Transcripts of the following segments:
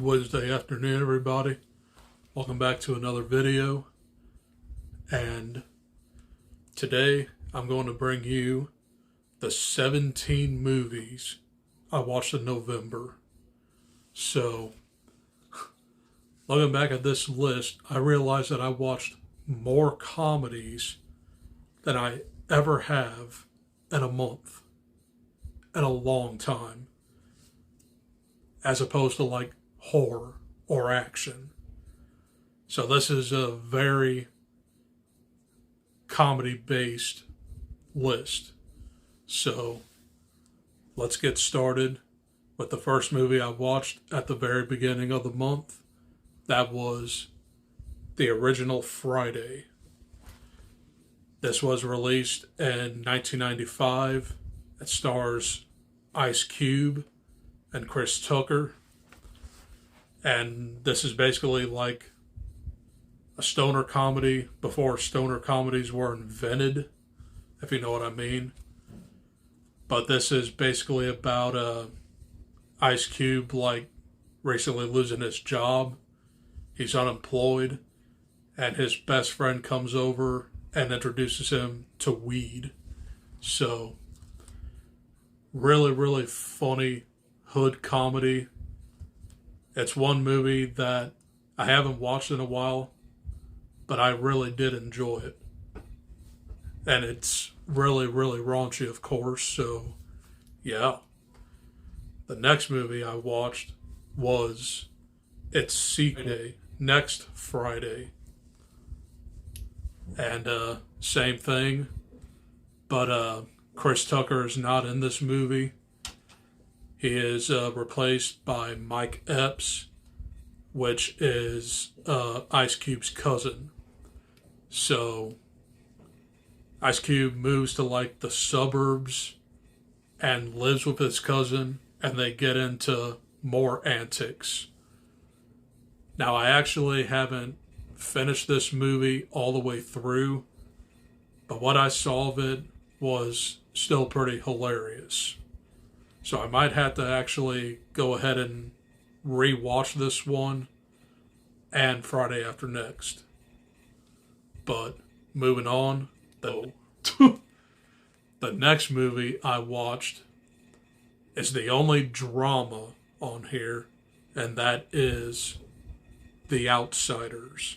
Wednesday afternoon, everybody. Welcome back to another video. And today I'm going to bring you the 17 movies I watched in November. So, looking back at this list, I realized that I watched more comedies than I ever have in a month, in a long time, as opposed to like horror or action. So this is a very comedy based list. So let's get started with the first movie I watched at the very beginning of the month. That was the original Friday. This was released in 1995. It stars Ice Cube and Chris Tucker. And this is basically like a stoner comedy before stoner comedies were invented, if you know what I mean. But this is basically about Ice Cube like recently losing his job. He's unemployed, and his best friend comes over and introduces him to weed. So, really, really funny hood comedy. It's one movie that I haven't watched in a while, but I really did enjoy it. And it's really, really raunchy, of course, so yeah. The next movie I watched was its sequel, Next Friday. And same thing, but Chris Tucker is not in this movie. He is replaced by Mike Epps, which is Ice Cube's cousin. So Ice Cube moves to like the suburbs and lives with his cousin, and they get into more antics. Now, I actually haven't finished this movie all the way through, but what I saw of it was still pretty hilarious. So I might have to actually go ahead and re-watch this one and Friday After Next. But moving on, the next movie I watched is the only drama on here, and that is The Outsiders.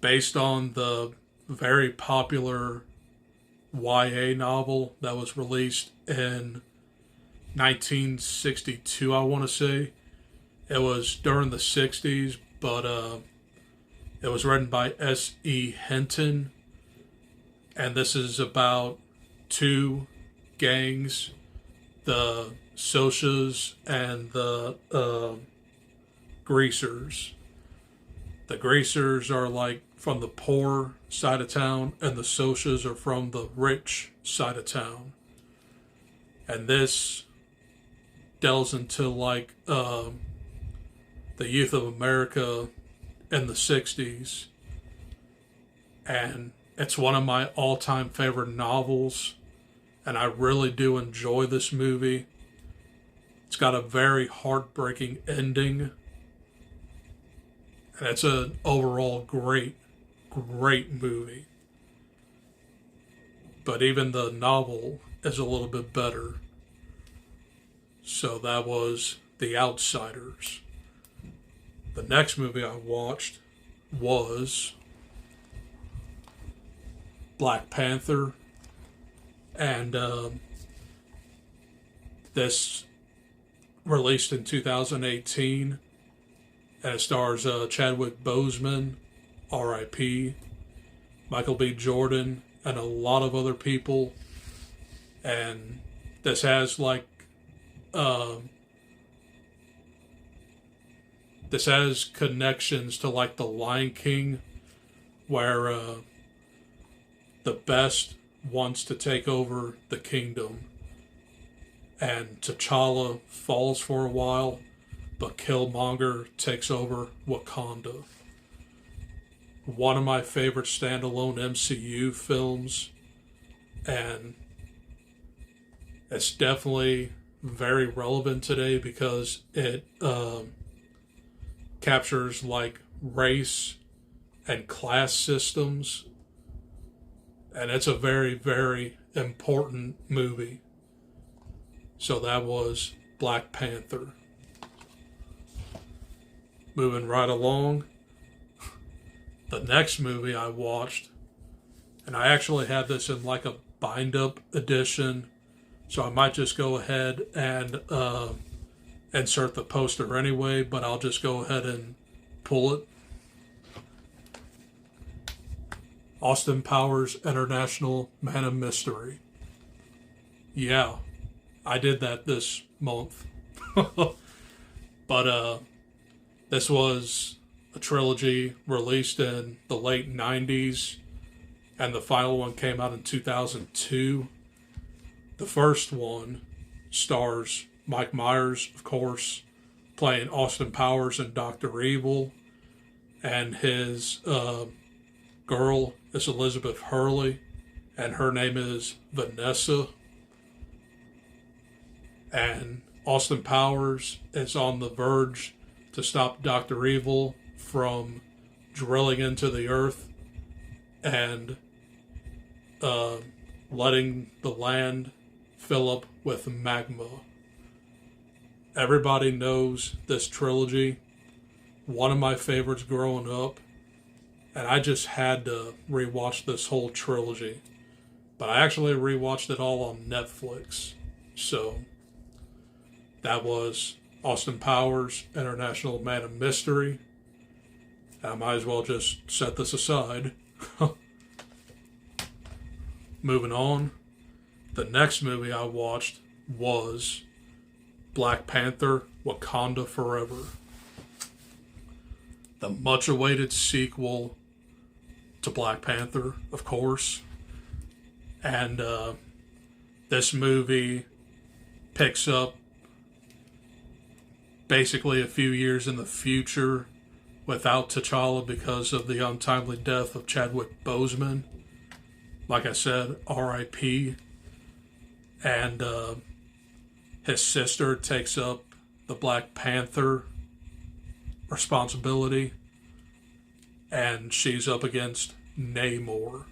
Based on the very popular YA novel that was released in 1962, I want to say. It was during the 60s, but it was written by S.E. Hinton. And this is about two gangs, the Socias and the Greasers. The Greasers are like from the poor side of town, and the Socias are from the rich side of town. And this delves into like the youth of America in the 60s. And it's one of my all-time favorite novels, and I really do enjoy this movie. It's got a very heartbreaking ending, and it's an overall great movie. But even the novel is a little bit better. So that was The Outsiders. The next movie I watched was Black Panther. And this released in 2018. And it stars Chadwick Boseman, R.I.P., Michael B. Jordan, and a lot of other people. And this has like this has connections to like The Lion King, where the best wants to take over the kingdom, and T'Challa falls for a while, but Killmonger takes over Wakanda. One of my favorite standalone MCU films, and it's definitely very relevant today because it captures like race and class systems, and it's a very, very important movie. So that was Black Panther. Moving right along, the next movie I watched, and I actually had this in like a bind up edition, so I might just go ahead and insert the poster anyway, but I'll just go ahead and pull it. Austin Powers International Man of Mystery. Yeah, I did that this month. But this was a trilogy released in the late 90s, and the final one came out in 2002. The first one stars Mike Myers, of course, playing Austin Powers and Dr. Evil, and his girl is Elizabeth Hurley, and her name is Vanessa. And Austin Powers is on the verge to stop Dr. Evil from drilling into the earth and letting the land fill up with magma. Everybody knows this trilogy. One of my favorites growing up. And I just had to rewatch this whole trilogy. But I actually rewatched it all on Netflix. So that was Austin Powers, International Man of Mystery. I might as well just set this aside. Moving on. The next movie I watched was Black Panther, Wakanda Forever. The much-awaited sequel to Black Panther, of course. And this movie picks up basically a few years in the future without T'Challa because of the untimely death of Chadwick Boseman. Like I said, R.I.P. And his sister takes up the Black Panther responsibility, and she's up against Namor,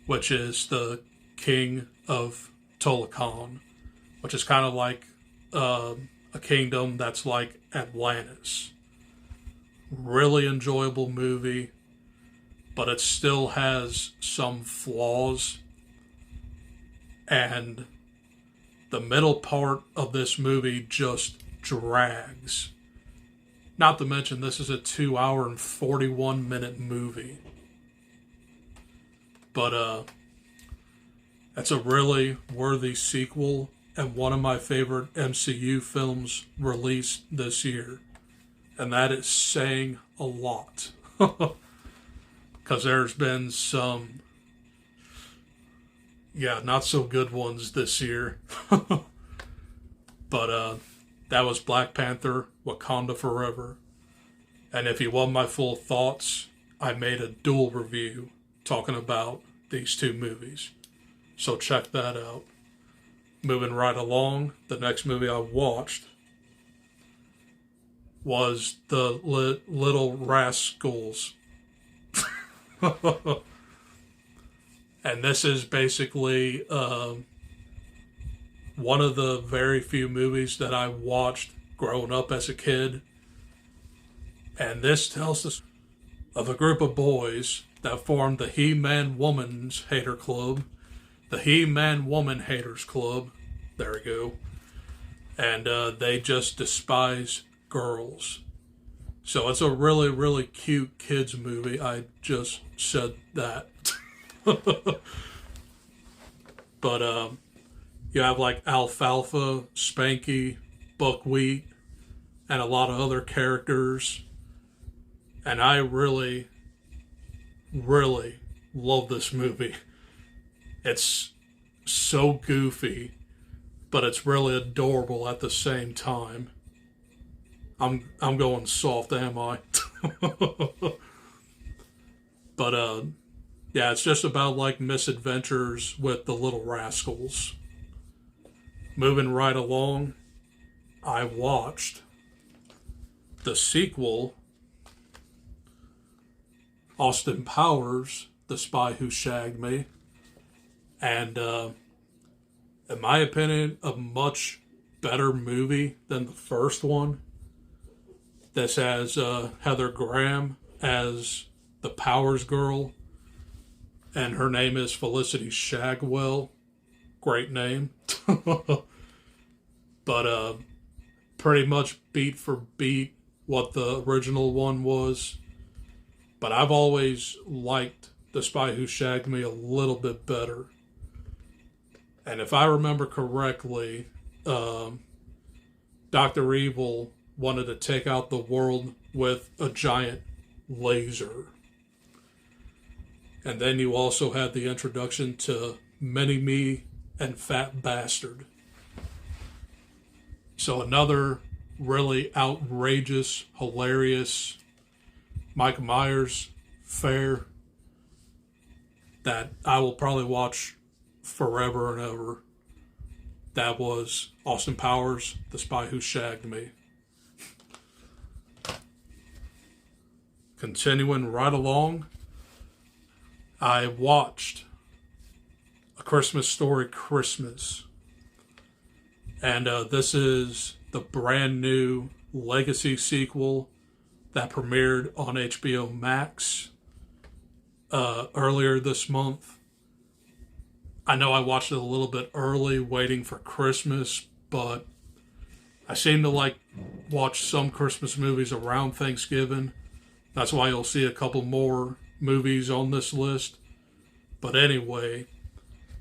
which is the king of Tolakan, which is kind of like a kingdom that's like Atlantis. Really enjoyable movie, but it still has some flaws, and the middle part of this movie just drags. Not to mention, this is a 2 hour and 41 minute movie. But it's a really worthy sequel and one of my favorite MCU films released this year. And that is saying a lot. Because there's been some, not so good ones this year. But that was Black Panther, Wakanda Forever. And if you want my full thoughts, I made a dual review talking about these two movies. So check that out. Moving right along, the next movie I watched was The Little Rascals. And this is basically one of the very few movies that I watched growing up as a kid. And this tells us of a group of boys that formed the He-Man Woman's Hater Club. The He-Man Woman Haters Club. There we go. And they just despise girls. So it's a really, really cute kids movie. I just said that. But you have like Alfalfa, Spanky, Buckwheat, and a lot of other characters. And I really, really love this movie. It's so goofy, but it's really adorable at the same time. I'm going soft, am I? But it's just about like misadventures with the Little Rascals. Moving right along, I watched the sequel, Austin Powers, The Spy Who Shagged Me, and in my opinion, a much better movie than the first one. This has Heather Graham as the Powers girl, and her name is Felicity Shagwell. Great name. But pretty much beat for beat what the original one was. But I've always liked The Spy Who Shagged Me a little bit better. And if I remember correctly, Dr. Evil wanted to take out the world with a giant laser. And then you also had the introduction to Mini-Me and Fat Bastard. So another really outrageous, hilarious Mike Myers fare that I will probably watch forever and ever. That was Austin Powers, The Spy Who Shagged Me. Continuing right along, I watched A Christmas Story Christmas. And this is the brand new legacy sequel that premiered on HBO Max earlier this month. I know I watched it a little bit early, waiting for Christmas, but I seem to watch some Christmas movies around Thanksgiving. That's why you'll see a couple more movies on this list. But anyway,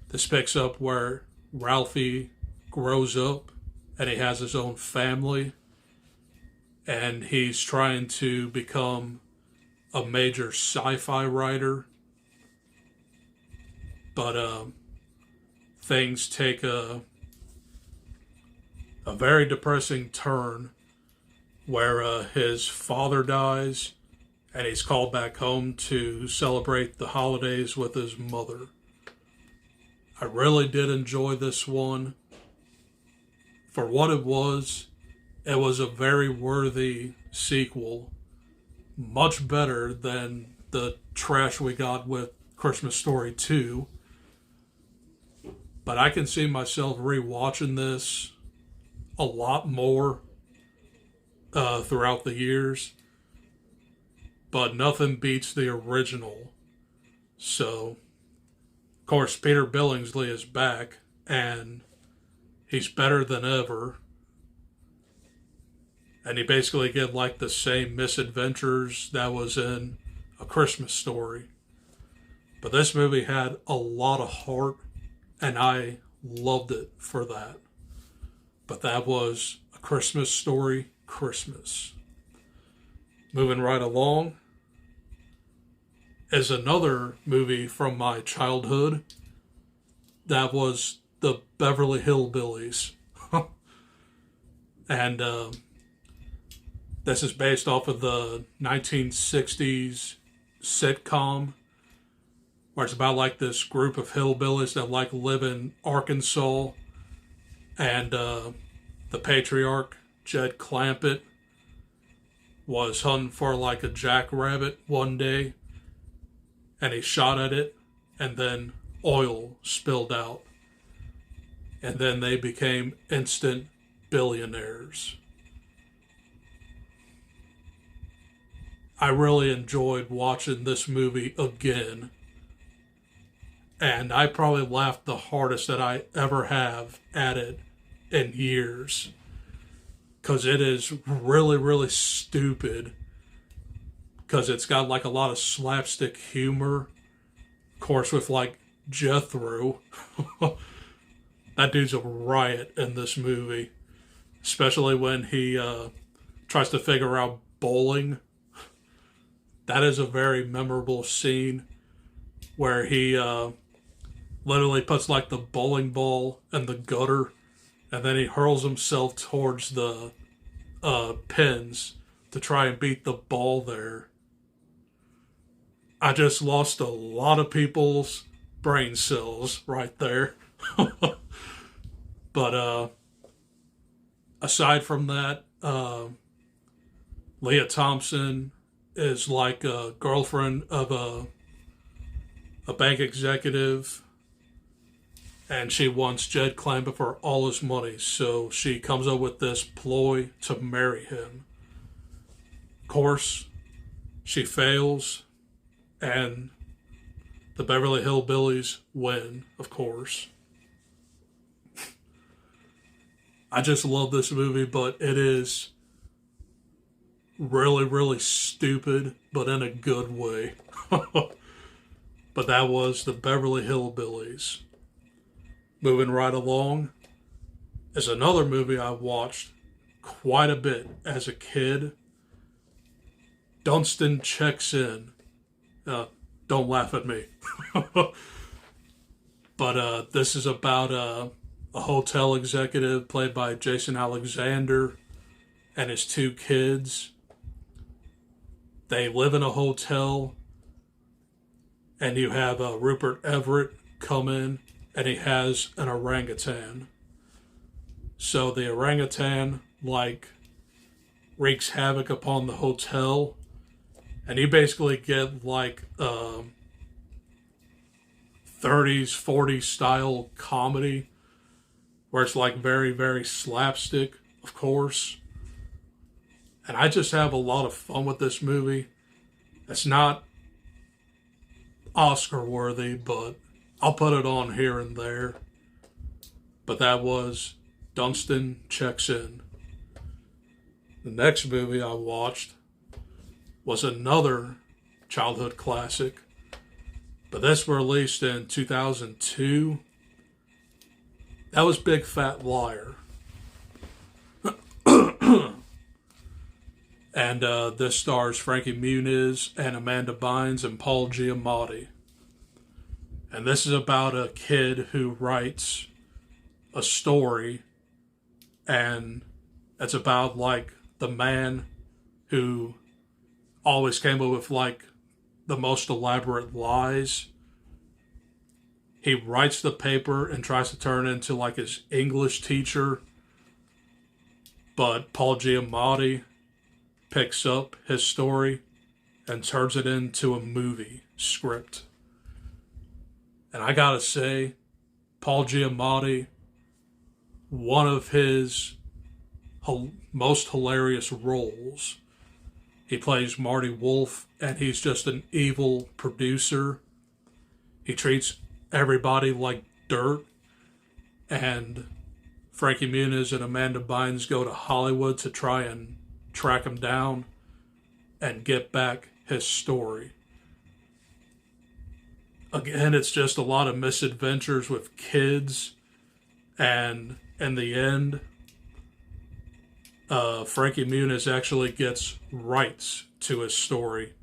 this picks up where Ralphie grows up and he has his own family, and he's trying to become a major sci-fi writer. But things take a very depressing turn where his father dies and he's called back home to celebrate the holidays with his mother. I really did enjoy this one. For what it was a very worthy sequel. Much better than the trash we got with Christmas Story 2. But I can see myself rewatching this a lot more throughout the years. But nothing beats the original. So, of course, Peter Billingsley is back, and he's better than ever. And he basically get the same misadventures that was in A Christmas Story. But this movie had a lot of heart, and I loved it for that. But that was A Christmas Story Christmas. Moving right along is another movie from my childhood. That was the Beverly Hillbillies. And this is based off of the 1960s sitcom where it's about this group of hillbillies that live in Arkansas, and the patriarch, Jed Clampett, was hunting for a jackrabbit one day, and he shot at it, and then oil spilled out. And then they became instant billionaires. I really enjoyed watching this movie again. And I probably laughed the hardest that I ever have at it in years. Because it is really, really stupid. Because it's got a lot of slapstick humor. Of course, with Jethro. That dude's a riot in this movie. Especially when he tries to figure out bowling. That is a very memorable scene where he literally puts the bowling ball in the gutter, and then he hurls himself towards the pins to try and beat the ball there. I just lost a lot of people's brain cells right there. But aside from that, Leah Thompson is like a girlfriend of a bank executive, and she wants Jed Clampett for all his money. So she comes up with this ploy to marry him. Of course, she fails, and the Beverly Hillbillies win, of course. I just love this movie, but it is really, really stupid, but in a good way. But that was the Beverly Hillbillies. Moving right along is another movie I watched quite a bit as a kid. Dunston Checks In. Don't laugh at me. But this is about a hotel executive played by Jason Alexander and his two kids. They live in a hotel, and you have Rupert Everett come in, and he has an orangutan. So the orangutan, wreaks havoc upon the hotel, and you basically get 30s, 40s style comedy, where it's very, very slapstick, of course. And I just have a lot of fun with this movie. It's not Oscar worthy, but I'll put it on here and there. But that was Dunston Checks In. The next movie I watched was another childhood classic, but this was released in 2002. That was Big Fat Liar. And this stars Frankie Muniz and Amanda Bynes and Paul Giamatti. And this is about a kid who writes a story, and it's about the man who always came up with the most elaborate lies. He writes the paper and tries to turn it into his English teacher, but Paul Giamatti picks up his story and turns it into a movie script. And I gotta say, Paul Giamatti, one of his most hilarious roles. He plays Marty Wolf, and he's just an evil producer. He treats everybody like dirt, and Frankie Muniz and Amanda Bynes go to Hollywood to try and track him down and get back his story. Again, it's just a lot of misadventures with kids, and in the end, Frankie Muniz actually gets rights to his story,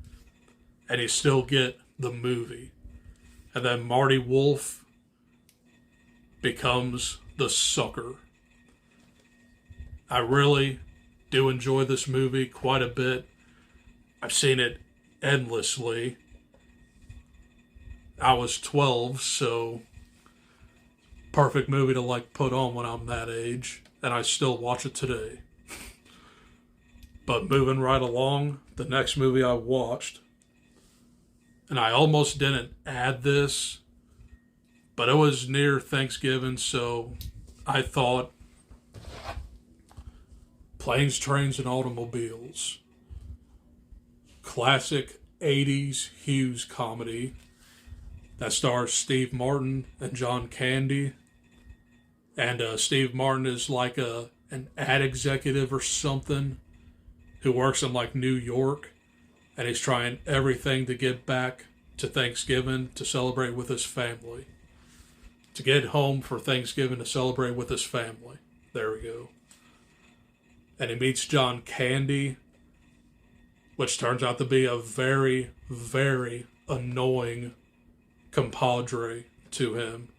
and you still get the movie. And then Marty Wolf becomes the sucker. I really do enjoy this movie quite a bit. I've seen it endlessly. I was 12, so perfect movie to put on when I'm that age, and I still watch it today. But moving right along, the next movie I watched, and I almost didn't add this, but it was near Thanksgiving, so I thought Planes, Trains, and Automobiles. Classic 80s Hughes comedy that stars Steve Martin and John Candy. And Steve Martin is an ad executive or something who works in New York, and he's trying everything to get back to Thanksgiving to celebrate with his family. To get home for Thanksgiving to celebrate with his family. There we go. And he meets John Candy, which turns out to be a very, very annoying compadre to him.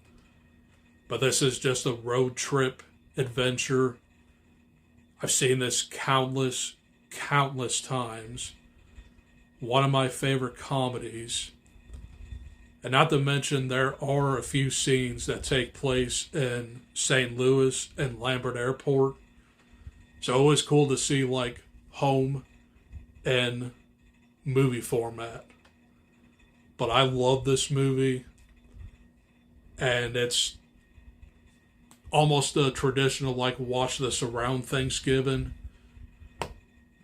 But this is just a road trip adventure. I've seen this countless times. One of my favorite comedies. And not to mention, there are a few scenes that take place in St. Louis and Lambert Airport. So it was cool to see like home and movie format. But I love this movie, and it's almost a traditional like watch this around Thanksgiving.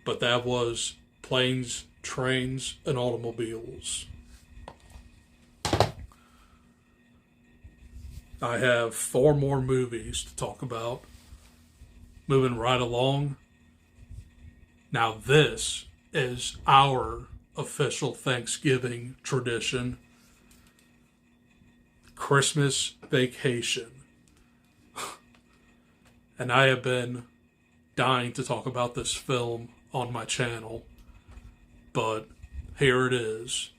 But that was Planes, Trains, and Automobiles. I have 4 more movies to talk about. Moving right along. Now this is our official Thanksgiving tradition. Christmas Vacation. And I have been dying to talk about this film on my channel. But here it is.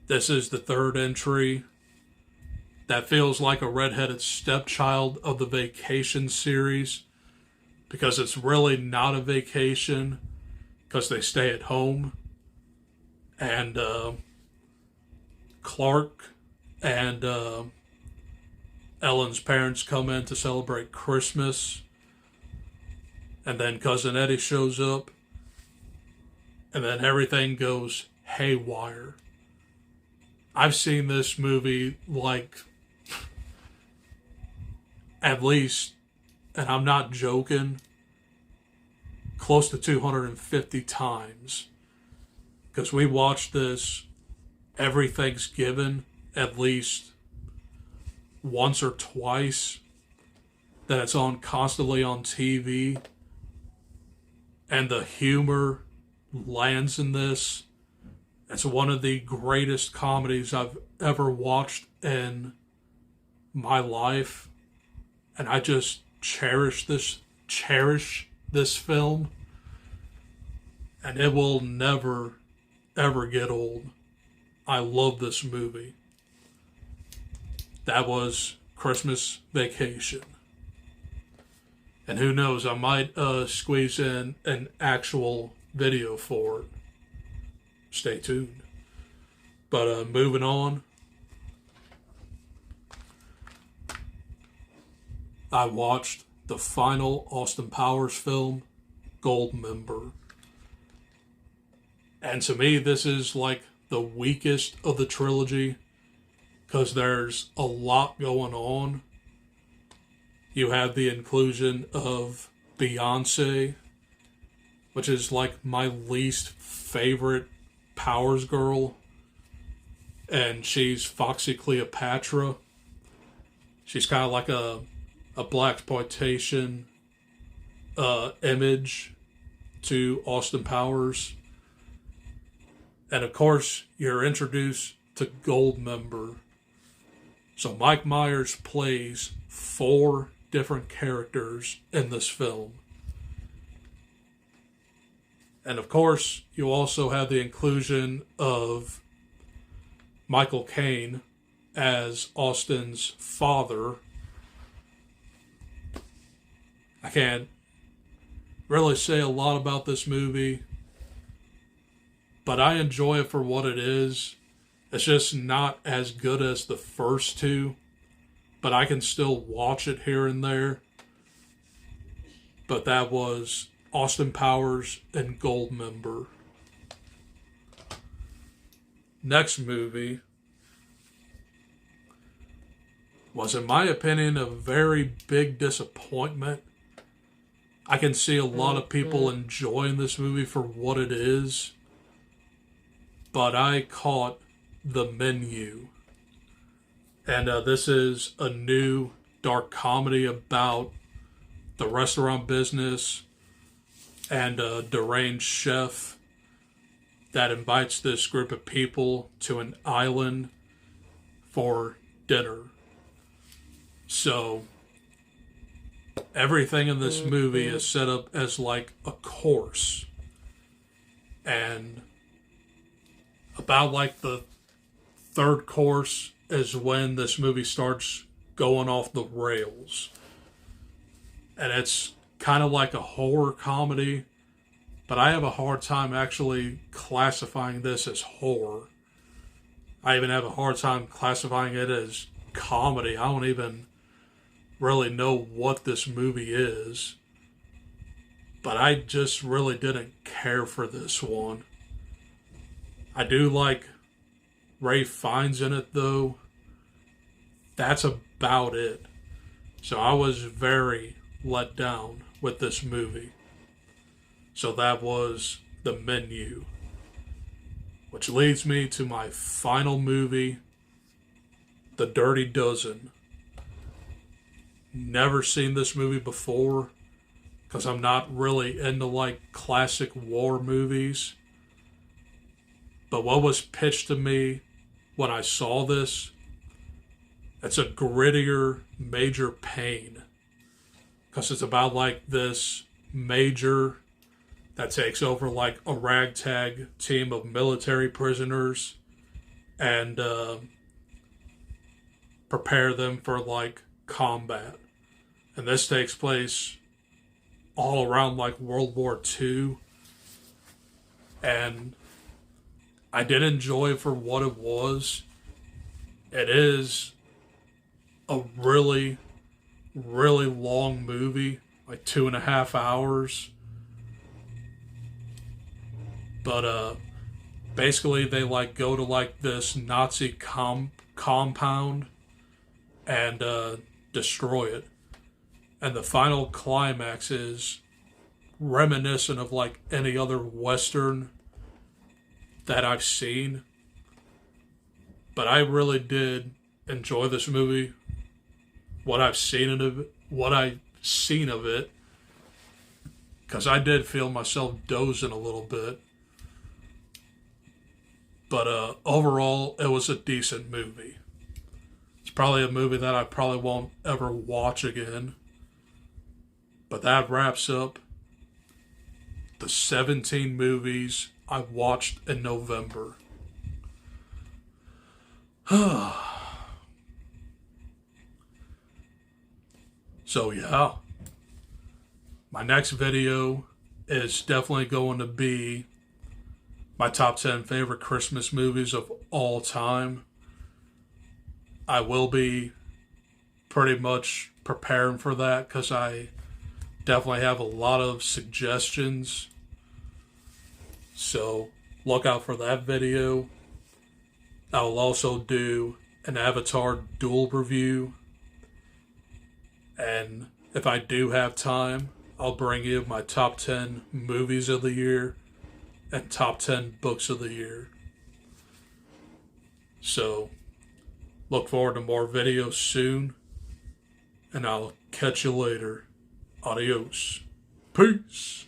This is the 3rd entry. That feels like a redheaded stepchild of the Vacation series, because it's really not a vacation, because they stay at home. And Clark and Ellen's parents come in to celebrate Christmas. And then Cousin Eddie shows up. And then everything goes haywire. I've seen this movie like at least, and I'm not joking, close to 250 times. Because we watch this every Thanksgiving at least once or twice. That it's on constantly on TV. And the humor lands in this. It's one of the greatest comedies I've ever watched in my life. And I just cherish this film. And it will never, ever get old. I love this movie. That was Christmas Vacation. And who knows, I might squeeze in an actual video for it. Stay tuned. But moving on. I watched the final Austin Powers film, Goldmember. And to me, this is like the weakest of the trilogy, because there's a lot going on. You have the inclusion of Beyonce, which is like my least favorite Powers girl. And she's Foxy Cleopatra. She's kind of like a blaxploitation image to Austin Powers. And of course, you're introduced to Goldmember. So Mike Myers plays 4 different characters in this film. And of course, you also have the inclusion of Michael Caine as Austin's father. I can't really say a lot about this movie, but I enjoy it for what it is. It's just not as good as the first 2, but I can still watch it here and there. But that was Austin Powers and Goldmember. Next movie was, in my opinion, a very big disappointment. I can see a lot of people enjoying this movie for what it is, but I caught The Menu. And this is a new dark comedy about the restaurant business and a deranged chef that invites this group of people to an island for dinner. So everything in this movie is set up as like a course. And about like the 3rd course is when this movie starts going off the rails. And it's kind of like a horror comedy, but I have a hard time actually classifying this as horror. I even have a hard time classifying it as comedy. I don't even really know what this movie is. But I just really didn't care for this one. I do like Ralph Fiennes in it, though. That's about it. So I was very let down with this movie. So that was The Menu. Which leads me to my final movie, The Dirty Dozen. Never seen this movie before because I'm not really into like classic war movies. But what was pitched to me when I saw this, it's a grittier Major Payne. Because it's about like this major that takes over like a ragtag team of military prisoners and prepare them for like combat. And this takes place all around like World War II. And I did enjoy it for what it was. It is a really, really long movie, like 2.5 hours. But basically they like go to like this Nazi compound and destroy it. And the final climax is reminiscent of like any other Western that I've seen. But I really did enjoy this movie. What I've seen of it, because I did feel myself dozing a little bit. But overall, it was a decent movie. It's probably a movie that I probably won't ever watch again. But that wraps up the 17 movies I watched in November. So yeah, my next video is definitely going to be my top 10 favorite Christmas movies of all time. I will be pretty much preparing for that because I definitely have a lot of suggestions. So look out for that video. I will also do an Avatar duel review. And if I do have time, I'll bring you my top 10 movies of the year and top 10 books of the year. So look forward to more videos soon. And I'll catch you later. Adios. Peace.